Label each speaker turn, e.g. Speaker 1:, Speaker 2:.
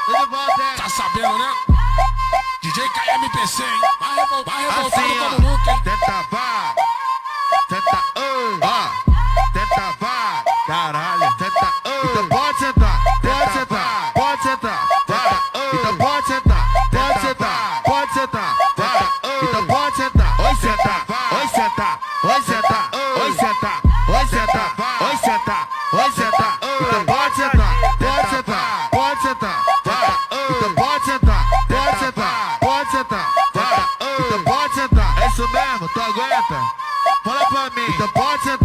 Speaker 1: Tá sabendo, né? DJ KMPC, hein? Vai revoltando
Speaker 2: Assim,
Speaker 1: como nunca, hein?
Speaker 2: tenta vai, tenta tenta vai, caralho, tenta então pode sentar, pode sentar, pode sentar, então pode sentar, pode sentar, pode sentar, então pode sentar, oi sentar, oi sentar, oi sentar, oi sentar, oi sentar, oi sentar, oi sentar, então pode sentar, pode sentar, pode sentar, então pode sentar, pode sentar, pode sentar, então pode sentar, é isso mesmo, tu aguenta? Fala pra mim, então pode sentar.